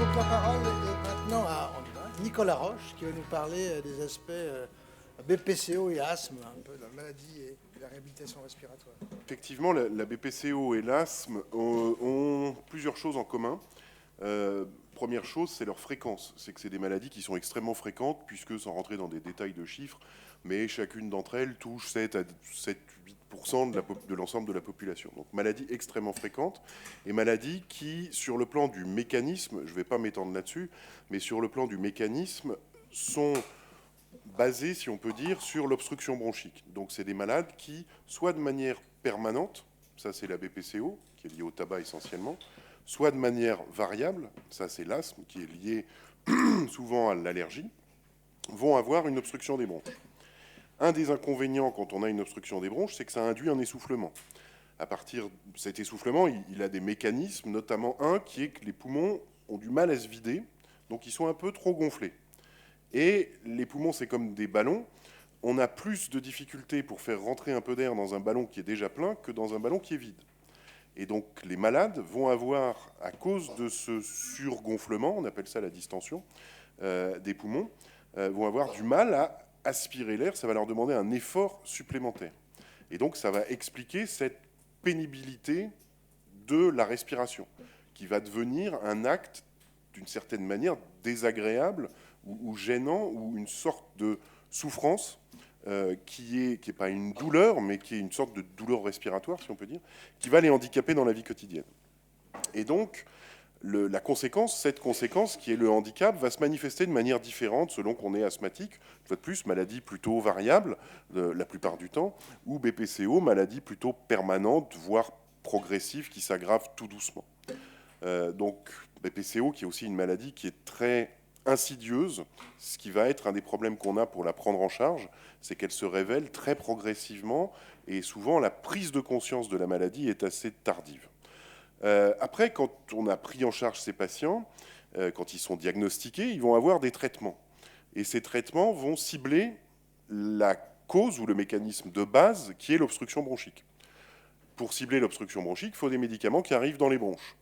Donc la parole est maintenant à Nicolas Roche qui va nous parler des aspects BPCO et asthme, un peu de la maladie et de la réhabilitation respiratoire. Effectivement, la BPCO et l'asthme ont plusieurs choses en commun. Première chose, c'est leur fréquence. C'est que c'est des maladies qui sont extrêmement fréquentes, puisque, sans rentrer dans des détails de chiffres, mais chacune d'entre elles touche 7-8% de l'ensemble de la population. Donc maladies extrêmement fréquentes, et maladies qui, sur le plan du mécanisme, je ne vais pas m'étendre là-dessus, mais sur le plan du mécanisme, sont basées, si on peut dire, sur l'obstruction bronchique. Donc c'est des malades qui, soit de manière permanente, ça c'est la BPCO, qui est liée au tabac essentiellement, soit de manière variable, ça c'est l'asthme, qui est lié souvent à l'allergie, vont avoir une obstruction des bronches. Un des inconvénients quand on a une obstruction des bronches, c'est que ça induit un essoufflement. À partir de cet essoufflement, il a des mécanismes, notamment un qui est que les poumons ont du mal à se vider, donc ils sont un peu trop gonflés. Et les poumons, c'est comme des ballons. On a plus de difficultés pour faire rentrer un peu d'air dans un ballon qui est déjà plein que dans un ballon qui est vide. Et donc les malades vont avoir, à cause de ce surgonflement, on appelle ça la distension des poumons, vont avoir du mal à aspirer l'air, ça va leur demander un effort supplémentaire. Et donc ça va expliquer cette pénibilité de la respiration, qui va devenir un acte d'une certaine manière désagréable ou gênant, ou une sorte de souffrance qui est pas une douleur, mais qui est une sorte de douleur respiratoire, si on peut dire, qui va les handicaper dans la vie quotidienne. Et donc, cette conséquence, qui est le handicap, va se manifester de manière différente selon qu'on est asthmatique, une fois de plus, maladie plutôt variable la plupart du temps, ou BPCO, maladie plutôt permanente, voire progressive, qui s'aggrave tout doucement. Donc, BPCO, qui est aussi une maladie qui est très insidieuse, ce qui va être un des problèmes qu'on a pour la prendre en charge, c'est qu'elle se révèle très progressivement et souvent la prise de conscience de la maladie est assez tardive. Après, quand on a pris en charge ces patients, quand ils sont diagnostiqués, ils vont avoir des traitements. Et ces traitements vont cibler la cause ou le mécanisme de base qui est l'obstruction bronchique. Pour cibler l'obstruction bronchique, il faut des médicaments qui arrivent dans les bronches.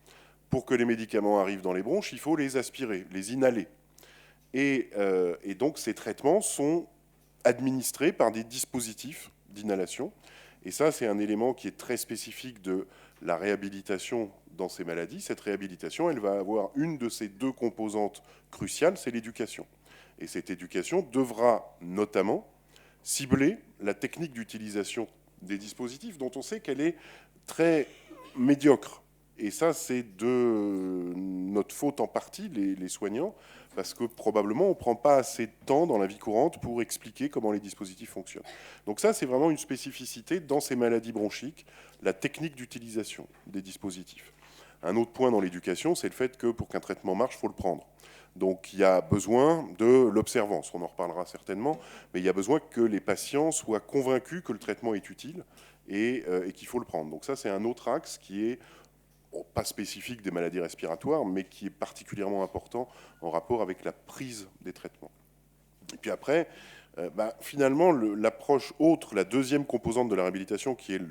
Pour que les médicaments arrivent dans les bronches, il faut les aspirer, les inhaler. Et donc ces traitements sont administrés par des dispositifs d'inhalation. Et ça, c'est un élément qui est très spécifique de la réhabilitation dans ces maladies. Cette réhabilitation, elle va avoir une de ces deux composantes cruciales, c'est l'éducation. Et cette éducation devra notamment cibler la technique d'utilisation des dispositifs dont on sait qu'elle est très médiocre. Et ça, c'est de notre faute en partie, les soignants, parce que probablement on ne prend pas assez de temps dans la vie courante pour expliquer comment les dispositifs fonctionnent. Donc ça, c'est vraiment une spécificité dans ces maladies bronchiques, la technique d'utilisation des dispositifs. Un autre point dans l'éducation, c'est le fait que pour qu'un traitement marche, il faut le prendre. Donc il y a besoin de l'observance, on en reparlera certainement, mais il y a besoin que les patients soient convaincus que le traitement est utile et qu'il faut le prendre. Donc ça, c'est un autre axe qui est pas spécifique des maladies respiratoires, mais qui est particulièrement important en rapport avec la prise des traitements. Et puis après, finalement, l'approche autre, la deuxième composante de la réhabilitation, qui est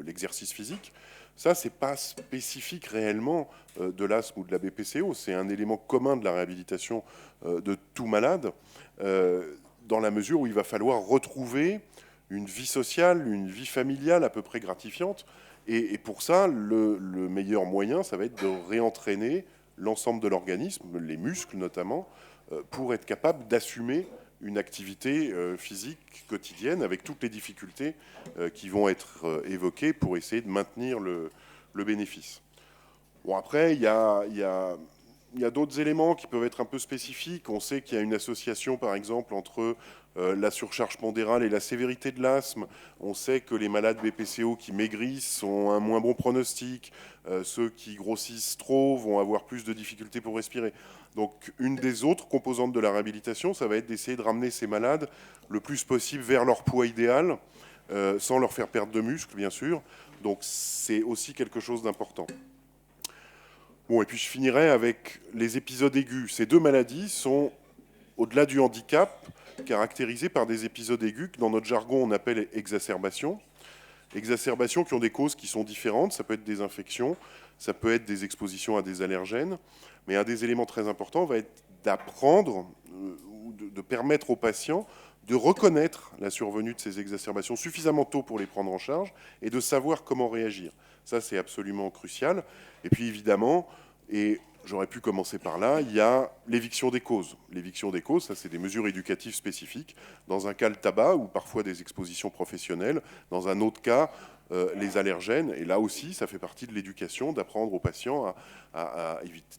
l'exercice physique, ça, c'est pas spécifique réellement de l'asthme ou de la BPCO, c'est un élément commun de la réhabilitation de tout malade, dans la mesure où il va falloir retrouver une vie sociale, une vie familiale à peu près gratifiante. Et pour ça, le meilleur moyen, ça va être de réentraîner l'ensemble de l'organisme, les muscles notamment, pour être capable d'assumer une activité physique quotidienne avec toutes les difficultés qui vont être évoquées pour essayer de maintenir le bénéfice. Bon, après, il y a d'autres éléments qui peuvent être un peu spécifiques. On sait qu'il y a une association, par exemple, entre la surcharge pondérale et la sévérité de l'asthme. On sait que les malades BPCO qui maigrissent ont un moins bon pronostic. Ceux qui grossissent trop vont avoir plus de difficultés pour respirer. Donc, une des autres composantes de la réhabilitation, ça va être d'essayer de ramener ces malades le plus possible vers leur poids idéal, sans leur faire perdre de muscle, bien sûr. Donc, c'est aussi quelque chose d'important. Bon, et puis je finirai avec les épisodes aigus. Ces deux maladies sont, au-delà du handicap, caractérisées par des épisodes aigus que dans notre jargon on appelle exacerbations. Exacerbations qui ont des causes qui sont différentes. Ça peut être des infections, ça peut être des expositions à des allergènes, mais un des éléments très importants va être d'apprendre ou de permettre aux patients de reconnaître la survenue de ces exacerbations suffisamment tôt pour les prendre en charge et de savoir comment réagir. Ça, c'est absolument crucial. Et puis, évidemment, et j'aurais pu commencer par là, il y a l'éviction des causes. L'éviction des causes, ça, c'est des mesures éducatives spécifiques. Dans un cas, le tabac, ou parfois des expositions professionnelles. Dans un autre cas, les allergènes. Et là aussi, ça fait partie de l'éducation, d'apprendre aux patients à éviter,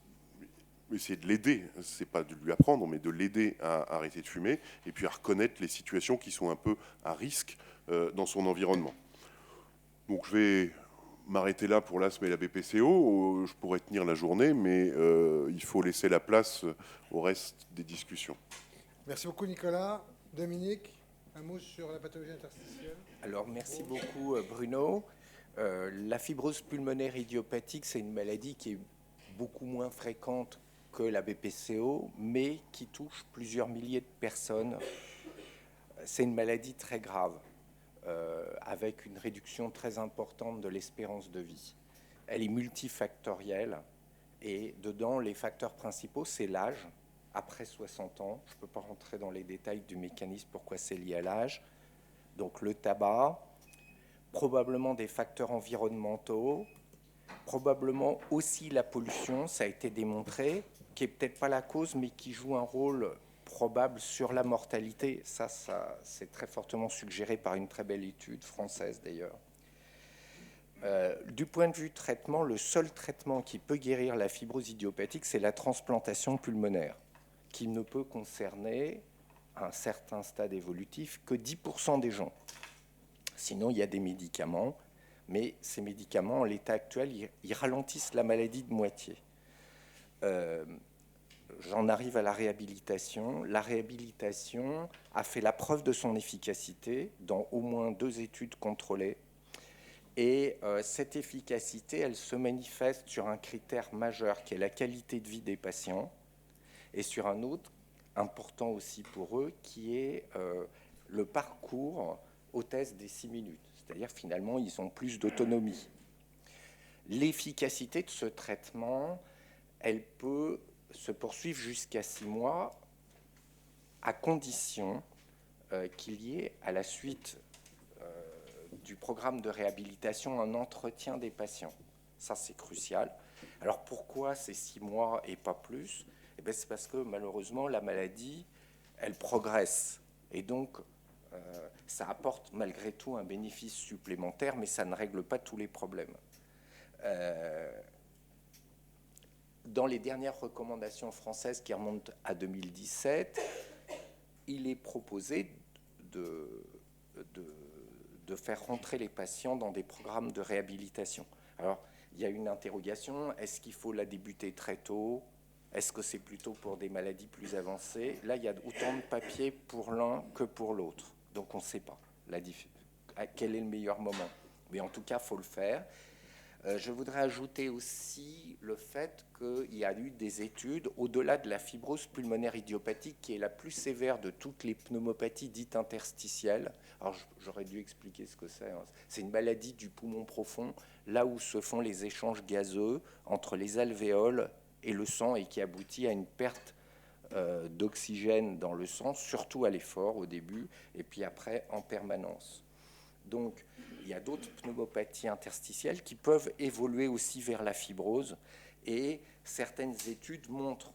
essayer de l'aider, c'est pas de lui apprendre, mais de l'aider à arrêter de fumer, et puis à reconnaître les situations qui sont un peu à risque dans son environnement. Donc je vais m'arrêter là pour l'asthme et la BPCO. Je pourrais tenir la journée, mais il faut laisser la place au reste des discussions. Merci beaucoup, Nicolas. Dominique, un mot sur la pathologie interstitielle. Alors, merci beaucoup, Bruno. La fibrose pulmonaire idiopathique, c'est une maladie qui est beaucoup moins fréquente que la BPCO, mais qui touche plusieurs milliers de personnes. C'est une maladie très grave, avec une réduction très importante de l'espérance de vie. Elle est multifactorielle, et dedans, les facteurs principaux, c'est l'âge, après 60 ans. Je ne peux pas rentrer dans les détails du mécanisme, pourquoi c'est lié à l'âge. Donc le tabac, probablement des facteurs environnementaux, probablement aussi la pollution, ça a été démontré, qui n'est peut-être pas la cause, mais qui joue un rôle probable sur la mortalité. Ça c'est très fortement suggéré par une très belle étude française d'ailleurs. Du point de vue traitement, le seul traitement qui peut guérir la fibrose idiopathique, c'est la transplantation pulmonaire, qui ne peut concerner à un certain stade évolutif que 10% des gens. Sinon, il y a des médicaments, mais ces médicaments, en l'état actuel, ils ralentissent la maladie de moitié. J'en arrive à la réhabilitation. La réhabilitation a fait la preuve de son efficacité dans au moins 2 études contrôlées. Et cette efficacité, elle se manifeste sur un critère majeur qui est la qualité de vie des patients, et sur un autre important aussi pour eux, qui est le parcours au test des 6 minutes. C'est-à-dire, finalement, ils ont plus d'autonomie. L'efficacité de ce traitement, elle peut se poursuivre jusqu'à 6 mois, à condition qu'il y ait, à la suite du programme de réhabilitation, un entretien des patients. Ça, c'est crucial. Alors, pourquoi ces 6 mois et pas plus ? Eh bien, c'est parce que, malheureusement, la maladie, elle progresse. Et donc, ça apporte malgré tout un bénéfice supplémentaire, mais ça ne règle pas tous les problèmes. Dans les dernières recommandations françaises qui remontent à 2017, il est proposé de faire rentrer les patients dans des programmes de réhabilitation. Alors, il y a une interrogation, est-ce qu'il faut la débuter très tôt ? Est-ce que c'est plutôt pour des maladies plus avancées ? Là, il y a autant de papiers pour l'un que pour l'autre. Donc, on ne sait pas quel est le meilleur moment. Mais en tout cas, il faut le faire. Je voudrais ajouter aussi le fait qu'il y a eu des études au-delà de la fibrose pulmonaire idiopathique, qui est la plus sévère de toutes les pneumopathies dites interstitielles. Alors, j'aurais dû expliquer ce que c'est. C'est une maladie du poumon profond, là où se font les échanges gazeux entre les alvéoles et le sang, et qui aboutit à une perte d'oxygène dans le sang, surtout à l'effort au début, et puis après en permanence. Donc, il y a d'autres pneumopathies interstitielles qui peuvent évoluer aussi vers la fibrose, et certaines études montrent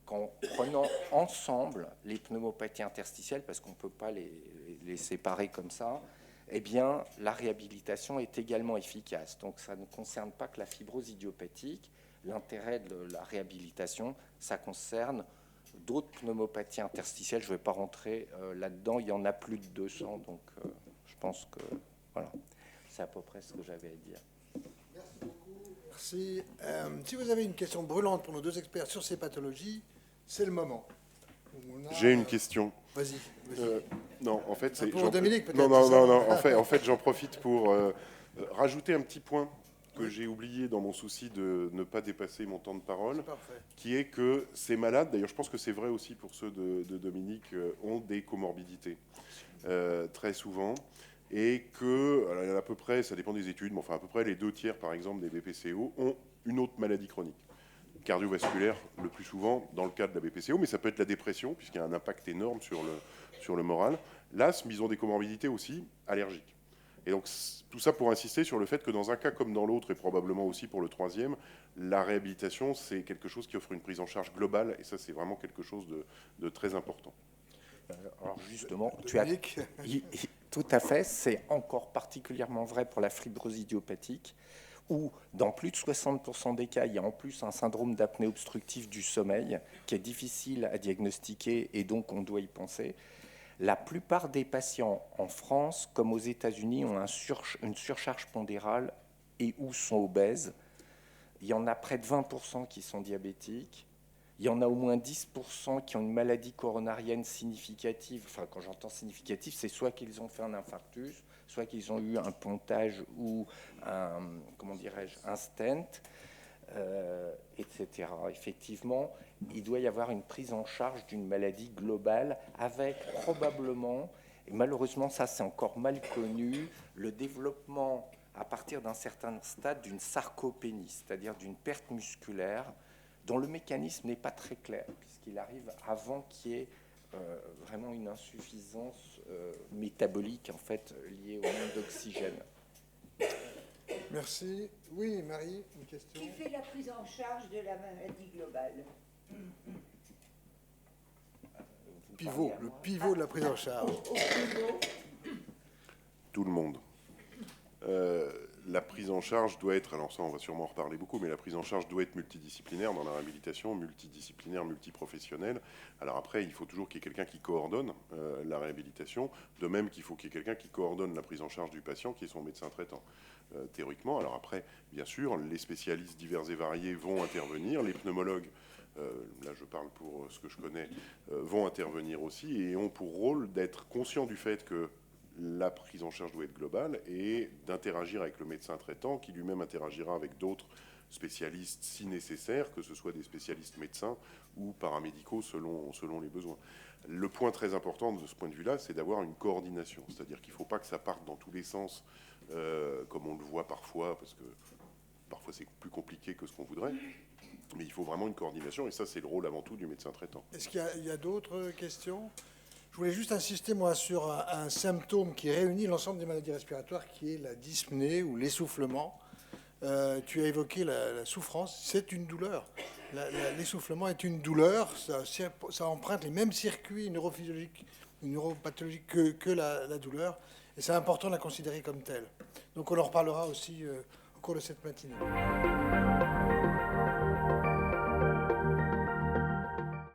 qu'en prenant ensemble les pneumopathies interstitielles, parce qu'on ne peut pas les séparer comme ça, eh bien, la réhabilitation est également efficace. Donc, ça ne concerne pas que la fibrose idiopathique. L'intérêt de la réhabilitation, ça concerne d'autres pneumopathies interstitielles. Je ne vais pas rentrer là-dedans. Il y en a plus de 200, donc je pense que voilà, c'est à peu près ce que j'avais à dire. Merci beaucoup. Merci. Si vous avez une question brûlante pour nos 2 experts sur ces pathologies, c'est le moment. J'ai une question. Vas-y. Non, en fait, c'est pour Dominique, peut-être. Non. En fait, j'en profite pour rajouter un petit point que j'ai oublié dans mon souci de ne pas dépasser mon temps de parole, qui est que ces malades, d'ailleurs je pense que c'est vrai aussi pour ceux de Dominique, ont des comorbidités très souvent. et que, alors, à peu près, ça dépend des études, mais enfin à peu près les 2 tiers, par exemple, des BPCO ont une autre maladie chronique. Cardiovasculaire, le plus souvent, dans le cas de la BPCO, mais ça peut être la dépression, puisqu'il y a un impact énorme sur le moral. L'asthme, ils ont des comorbidités aussi allergiques. Et donc, tout ça pour insister sur le fait que dans un cas comme dans l'autre, et probablement aussi pour le troisième, la réhabilitation, c'est quelque chose qui offre une prise en charge globale, et ça, c'est vraiment quelque chose de très important. Alors justement, tout à fait, c'est encore particulièrement vrai pour la fibrose idiopathique, où dans plus de 60% des cas, il y a en plus un syndrome d'apnée obstructive du sommeil qui est difficile à diagnostiquer et donc on doit y penser. La plupart des patients en France, comme aux États-Unis, ont une surcharge pondérale et ou sont obèses. Il y en a près de 20% qui sont diabétiques. Il y en a au moins 10% qui ont une maladie coronarienne significative. Enfin, quand j'entends significative, c'est soit qu'ils ont fait un infarctus, soit qu'ils ont eu un pontage ou un stent, etc. Effectivement, il doit y avoir une prise en charge d'une maladie globale avec probablement, et malheureusement ça c'est encore mal connu, le développement à partir d'un certain stade d'une sarcopénie, c'est-à-dire d'une perte musculaire dont le mécanisme n'est pas très clair, puisqu'il arrive avant qu'il y ait vraiment une insuffisance métabolique en fait, liée au manque d'oxygène. Merci. Oui, Marie, une question. Qui fait la prise en charge de la maladie globale? Pivot, le pivot de la prise en charge. Au pivot. Tout le monde. La prise en charge doit être, alors ça on va sûrement en reparler beaucoup, mais la prise en charge doit être multidisciplinaire dans la réhabilitation, multidisciplinaire, multiprofessionnelle. Alors après, il faut toujours qu'il y ait quelqu'un qui coordonne la réhabilitation, de même qu'il faut qu'il y ait quelqu'un qui coordonne la prise en charge du patient, qui est son médecin traitant, théoriquement. Alors après, bien sûr, les spécialistes divers et variés vont intervenir, les pneumologues, là je parle pour ce que je connais, vont intervenir aussi et ont pour rôle d'être conscients du fait que la prise en charge doit être globale et d'interagir avec le médecin traitant qui lui-même interagira avec d'autres spécialistes si nécessaire, que ce soit des spécialistes médecins ou paramédicaux selon les besoins. Le point très important de ce point de vue-là, c'est d'avoir une coordination, c'est-à-dire qu'il ne faut pas que ça parte dans tous les sens, comme on le voit parfois, parce que parfois c'est plus compliqué que ce qu'on voudrait, mais il faut vraiment une coordination et ça c'est le rôle avant tout du médecin traitant. Est-ce qu'il y a d'autres questions ? Je voulais juste insister, moi, sur un symptôme qui réunit l'ensemble des maladies respiratoires, qui est la dyspnée ou l'essoufflement. Tu as évoqué la souffrance, c'est une douleur. L'essoufflement est une douleur, ça emprunte les mêmes circuits neurophysiologiques, neuropathologiques que la douleur, et c'est important de la considérer comme telle. Donc on en reparlera aussi au cours de cette matinée.